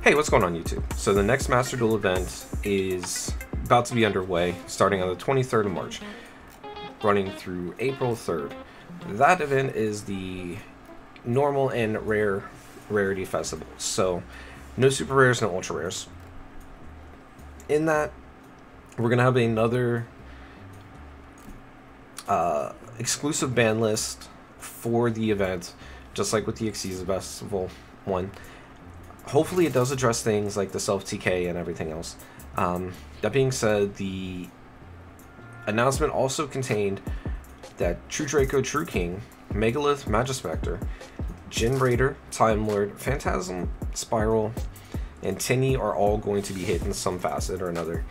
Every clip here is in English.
Hey, what's going on YouTube? So the next Master Duel event is about to be underway, starting on the 23rd of March, running through April 3rd. That event is the normal and rarity festival, so no super rares, no ultra rares. In that, we're gonna have another exclusive ban list for the event, just like with the Gintaxis Festival one. Hopefully it does address things like the self-TK and everything else. That being said, the announcement also contained that True Draco, True King, Megalith, Magispector, Jin Raider, Time Lord, Phantasm, Spiral, and Tinny are all going to be hit in some facet or another.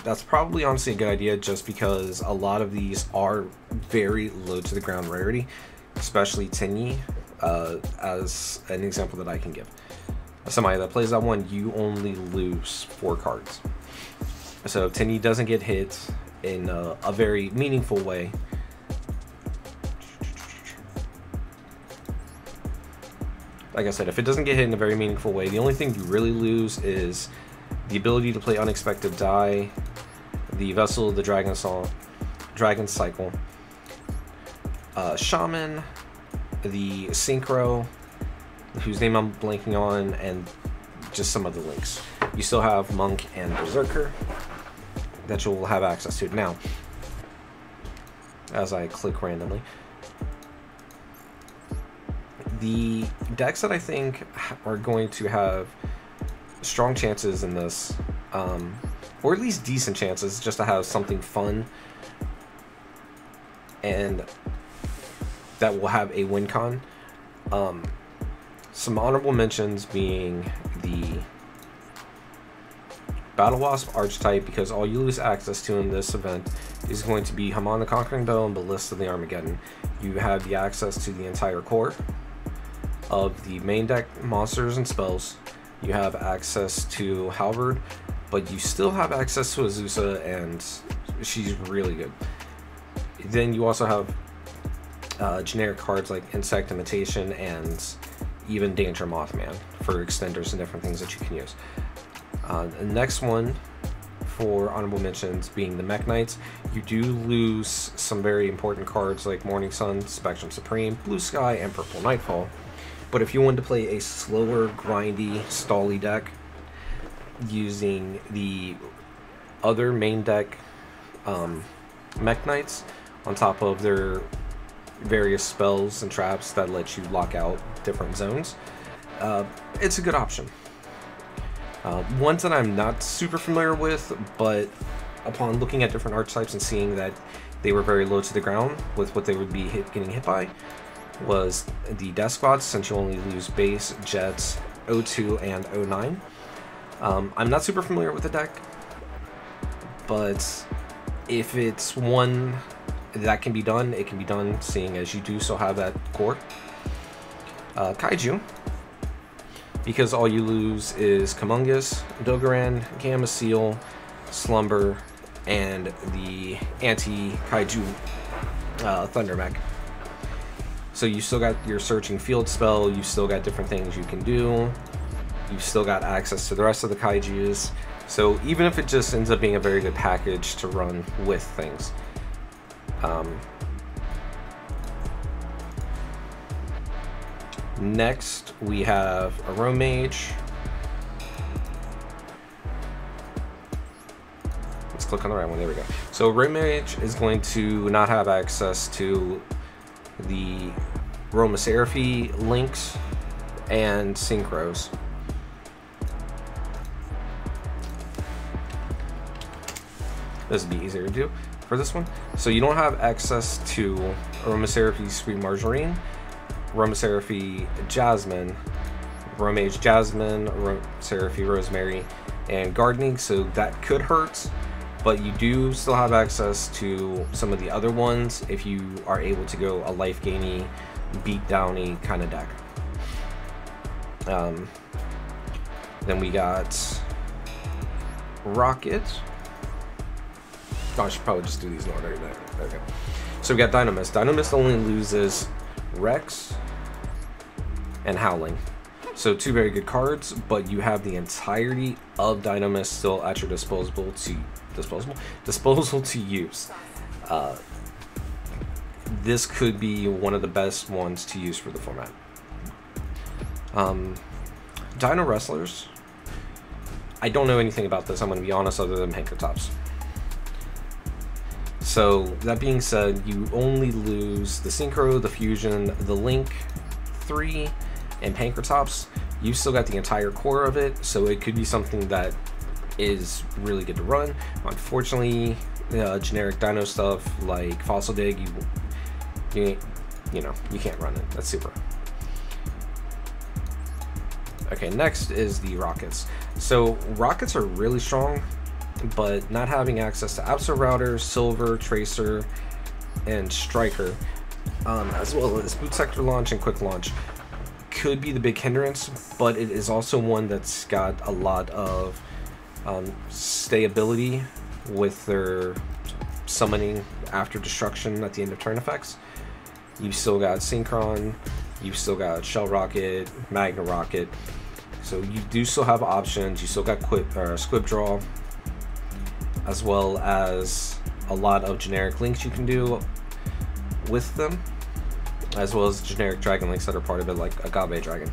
That's probably honestly a good idea, just because a lot of these are very low to the ground rarity, especially Tinny, as an example that I can give. Somebody that plays that one, you only lose 4 cards. So if Tinny doesn't get hit in a very meaningful way, like I said, if it doesn't get hit in a very meaningful way, the only thing you really lose is the ability to play Unexpected Die, the Vessel of the Dragon Cycle, Shaman, the Synchro, whose name I'm blanking on, and just some other links. You still have Monk and Berserker that you'll have access to. Now, as I click randomly, the decks that I think are going to have strong chances in this, or at least decent chances, just to have something fun and that will have a win con. Some honorable mentions being the Battle Wasp Archetype, because all you lose access to in this event is going to be Hamon the Conquering Bow and Ballista the Armageddon. You have the access to the entire core of the main deck monsters and spells. You have access to Halberd, but you still have access to Azusa, and she's really good. Then you also have generic cards like Insect Imitation and even Danger Mothman for extenders and different things that you can use. The next one for honorable mentions being the Mech Knights. You do lose some very important cards like Morning Sun, Spectrum Supreme, Blue Sky, and Purple Nightfall. But if you wanted to play a slower, grindy, stally deck using the other main deck Mech Knights on top of their various spells and traps that let you lock out different zones, it's a good option. Ones that I'm not super familiar with, but upon looking at different archetypes and seeing that they were very low to the ground with what they would be getting hit by, was the Death Squad, since you only lose base, jets, O2, and O9. I'm not super familiar with the deck, but if it's one that can be done, it can be done, seeing as you do still have that core. Kaiju, because all you lose is Kamungus, Dogaran, Gamma Seal, Slumber, and the anti-Kaiju Thunder Mech. So you still got your Searching Field spell, you still got different things you can do, you've still got access to the rest of the Kaijus. So even if it just ends up being a very good package to run with things. Next, we have a Roam Mage. Let's click on the right one. There we go. So Roam Mage is going to not have access to the Roma Seraphy links and synchros. This would be easier to do for this one. So you don't have access to Aromaseraphie Sweet Margarine, Aromaseraphie Jasmine, Romage Jasmine, Aromaseraphie Rosemary, and Gardening, so that could hurt, but you do still have access to some of the other ones if you are able to go a life gainy, beat downy kind of deck. Then we got Rocket. Oh, I should probably just do these in order. There we go. So we got Dynamos. Dynamos only loses Rex and Howling. So 2 very good cards, but you have the entirety of Dynamos still at your disposal to use. This could be one of the best ones to use for the format. Dino Wrestlers. I don't know anything about this, I'm going to be honest, other than Archtypes. So, that being said, you only lose the Synchro, the Fusion, the Link 3, and Archtypes. You've still got the entire core of it, so it could be something that is really good to run. Unfortunately, generic Dino stuff like Fossil Dig, you can't run it. That's super. Okay, next is the Rockets. So Rockets are really strong, but not having access to Absol Router, Silver, Tracer, and Striker, as well as Boot Sector Launch and Quick Launch, could be the big hindrance, but it is also one that's got a lot of stayability with their summoning after destruction at the end of turn effects. You've still got Synchron, you've still got Shell Rocket, Magna Rocket, so you do still have options. You still got Squib Draw, as well as a lot of generic links you can do with them, as well as generic dragon links that are part of it, like Agave Dragon.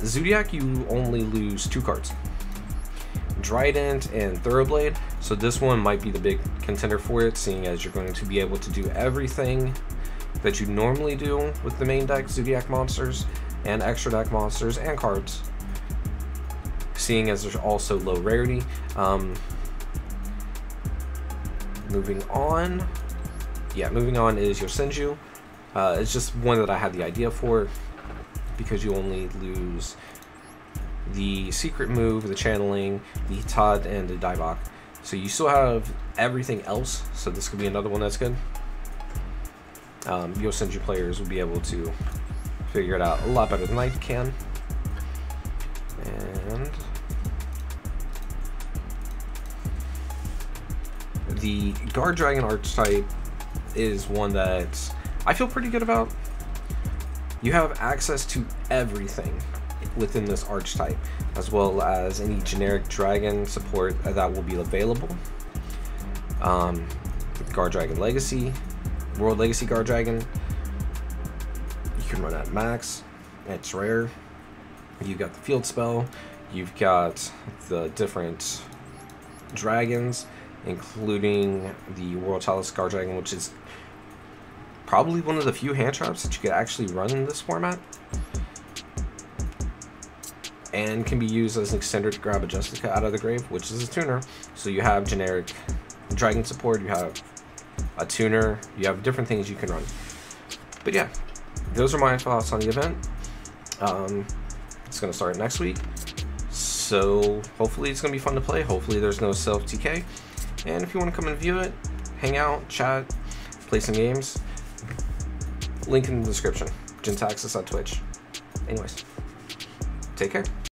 Zodiac, you only lose 2 cards, Trident and Thoroughblade, so this one might be the big contender for it, seeing as you're going to be able to do everything that you normally do with the main deck Zodiac monsters and extra deck monsters and cards, seeing as there's also low rarity. Moving on is your Senju. It's just one that I had the idea for, because you only lose the secret move, the channeling, the Todd, and the Daibak. So you still have everything else, so this could be another one that's good. Your Senju players will be able to figure it out a lot better than I can. And the Guard Dragon Archetype is one that I feel pretty good about. You have access to everything within this Archetype, as well as any generic dragon support that will be available. Guard Dragon Legacy, World Legacy Guard Dragon, you can run at max, it's rare. You've got the field spell, you've got the different dragons, including the World Chalice Guard Dragon, which is probably one of the few hand traps that you could actually run in this format, and can be used as an extender to grab a Justica out of the grave, which is a tuner. So you have generic dragon support, you have a tuner, you have different things you can run. But yeah, those are my thoughts on the event. It's going to start next week, so hopefully it's going to be fun to play. Hopefully there's no self-TK, and if you want to come and view it, hang out, chat, play some games, link in the description. Gintaxis on Twitch. Anyways, take care.